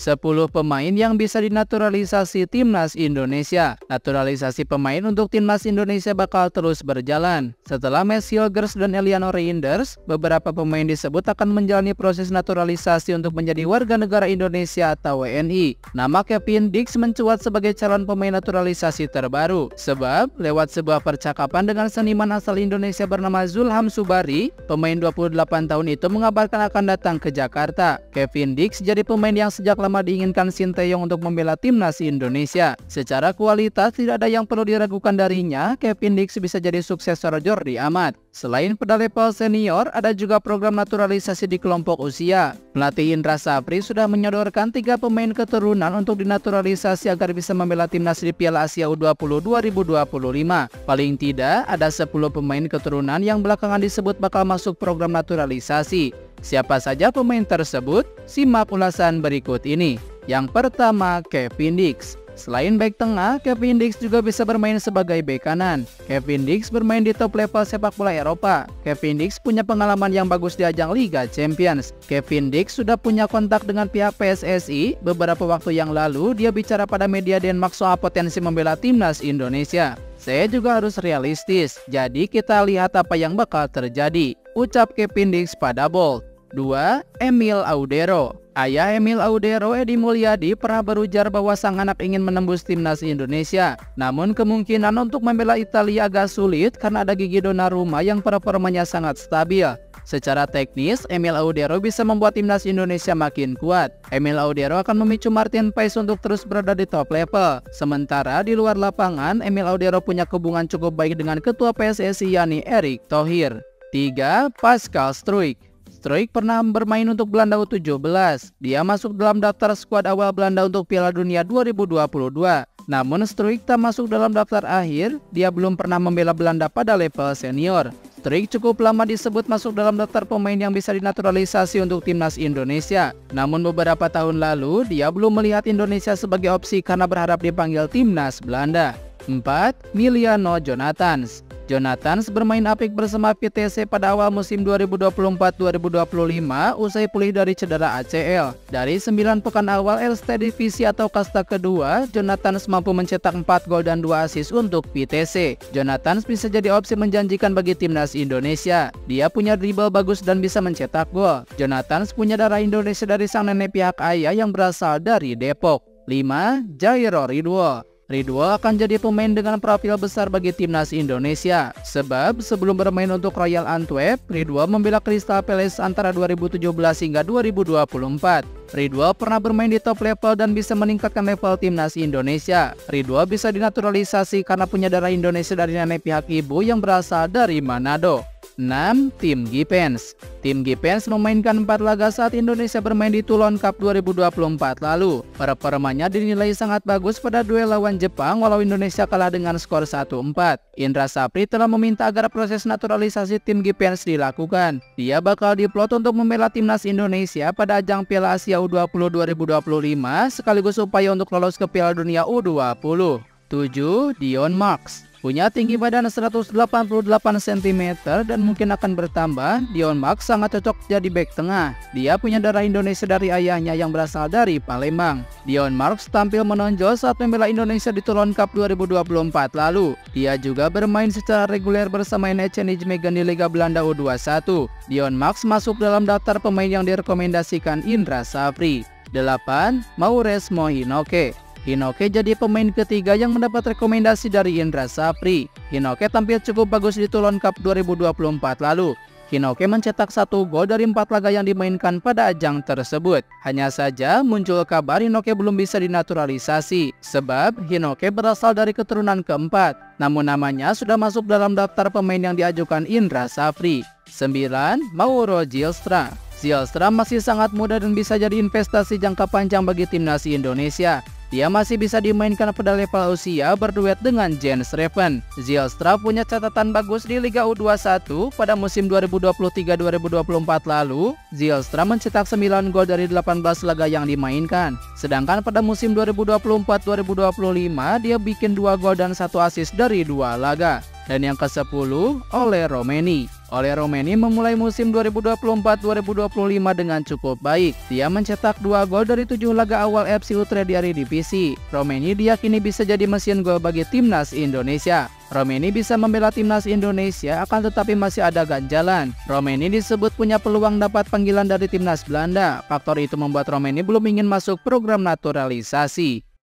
10 pemain yang bisa dinaturalisasi timnas Indonesia. Naturalisasi pemain untuk timnas Indonesia bakal terus berjalan. Setelah Max Hilgers dan Eliano Reinders, beberapa pemain disebut akan menjalani proses naturalisasi untuk menjadi warga negara Indonesia atau WNI. Nama Kevin Dix mencuat sebagai calon pemain naturalisasi terbaru, sebab lewat sebuah percakapan dengan seniman asal Indonesia bernama Zulham Subari, pemain 28 tahun itu mengabarkan akan datang ke Jakarta. Kevin Dix jadi pemain yang sejak lama diinginkan Sinteyong untuk membela timnas Indonesia. Secara kualitas tidak ada yang perlu diragukan darinya, Kevin Dix bisa jadi suksesor Jordi Amat. Selain pada level senior, ada juga program naturalisasi di kelompok usia. Pelatih Indra Sapri sudah menyodorkan 3 pemain keturunan untuk dinaturalisasi agar bisa membela timnas di Piala Asia U20 2025. Paling tidak, ada 10 pemain keturunan yang belakangan disebut bakal masuk program naturalisasi. Siapa saja pemain tersebut? Simak ulasan berikut ini. Yang pertama, Kevin Dix. Selain bek tengah, Kevin Dix juga bisa bermain sebagai bek kanan. Kevin Dix bermain di top level sepak bola Eropa. Kevin Dix punya pengalaman yang bagus di ajang Liga Champions. Kevin Dix sudah punya kontak dengan pihak PSSI. Beberapa waktu yang lalu, dia bicara pada media Denmark soal potensi membela timnas Indonesia. Saya juga harus realistis, jadi kita lihat apa yang bakal terjadi, ucap Kevin Dix pada Bold. 2. Emil Audero. Ayah Emil Audero, Edi Mulyadi, pernah berujar bahwa sang anak ingin menembus timnas Indonesia. Namun kemungkinan untuk membela Italia agak sulit karena ada Gigi Donnarumma yang performanya sangat stabil. Secara teknis, Emil Audero bisa membuat timnas Indonesia makin kuat. Emil Audero akan memicu Martin Paes untuk terus berada di top level. Sementara di luar lapangan, Emil Audero punya hubungan cukup baik dengan ketua PSSI yakni Erick Thohir. 3. Pascal Struijk. Struijk pernah bermain untuk Belanda U17. Dia masuk dalam daftar skuad awal Belanda untuk Piala Dunia 2022. Namun Struijk tak masuk dalam daftar akhir, dia belum pernah membela Belanda pada level senior. Struijk cukup lama disebut masuk dalam daftar pemain yang bisa dinaturalisasi untuk timnas Indonesia. Namun beberapa tahun lalu, dia belum melihat Indonesia sebagai opsi karena berharap dipanggil timnas Belanda. 4. Miliano Jonathans. Jonathans bermain apik bersama VTC pada awal musim 2024-2025 usai pulih dari cedera ACL. Dari 9 pekan awal Erste Divisi atau kasta kedua, Jonathans mampu mencetak 4 gol dan 2 assist untuk VTC. Jonathans bisa jadi opsi menjanjikan bagi timnas Indonesia. Dia punya dribble bagus dan bisa mencetak gol. Jonathans punya darah Indonesia dari sang nenek pihak ayah yang berasal dari Depok. 5. Jairo Ridwo. Ridwo akan jadi pemain dengan profil besar bagi timnas Indonesia. Sebab sebelum bermain untuk Royal Antwerp, Ridwo membela Crystal Palace antara 2017 hingga 2024. Ridwo pernah bermain di top level dan bisa meningkatkan level timnas Indonesia. Ridwo bisa dinaturalisasi karena punya darah Indonesia dari nenek pihak ibu yang berasal dari Manado. 6. Tim Gipens. Tim Gipens memainkan 4 laga saat Indonesia bermain di Toulon Cup 2024 lalu. Performanya dinilai sangat bagus pada duel lawan Jepang walau Indonesia kalah dengan skor 1-4. Indra Sapri telah meminta agar proses naturalisasi tim Gipens dilakukan. Dia bakal diplot untuk membela timnas Indonesia pada ajang Piala Asia U20 2025 sekaligus upaya untuk lolos ke Piala Dunia U20. 7. Dion Marks. Punya tinggi badan 188 cm dan mungkin akan bertambah, Dion Marks sangat cocok jadi bek tengah. Dia punya darah Indonesia dari ayahnya yang berasal dari Palembang. Dion Marks tampil menonjol saat membela Indonesia di Toulon Cup 2024 lalu. Dia juga bermain secara reguler bersama NEC Nijmegen di Liga Belanda U21. Dion Marks masuk dalam daftar pemain yang direkomendasikan Indra Sapri. 8. Mauresmo Hinoke. Hinoke jadi pemain ketiga yang mendapat rekomendasi dari Indra Sapri. Hinoke tampil cukup bagus di Toulon Cup 2024 lalu. Hinoke mencetak 1 gol dari 4 laga yang dimainkan pada ajang tersebut. Hanya saja muncul kabar Hinoke belum bisa dinaturalisasi, sebab Hinoke berasal dari keturunan keempat. Namun namanya sudah masuk dalam daftar pemain yang diajukan Indra Sapri. 9. Mauro Zylstra. Zylstra masih sangat muda dan bisa jadi investasi jangka panjang bagi timnas Indonesia. Dia masih bisa dimainkan pada level usia berduet dengan Jens Reven. Zylstra punya catatan bagus di Liga U21 pada musim 2023-2024 lalu. Zylstra mencetak 9 gol dari 18 laga yang dimainkan. Sedangkan pada musim 2024-2025 dia bikin 2 gol dan 1 assist dari 2 laga. Dan yang ke-10, Ole Romeni. Ole Romeni memulai musim 2024-2025 dengan cukup baik. Dia mencetak 2 gol dari 7 laga awal FC Utrecht di Eredivisie. Romeni diyakini bisa jadi mesin gol bagi timnas Indonesia. Romeni bisa membela timnas Indonesia, akan tetapi masih ada ganjalan. Romeni disebut punya peluang dapat panggilan dari timnas Belanda. Faktor itu membuat Romeni belum ingin masuk program naturalisasi.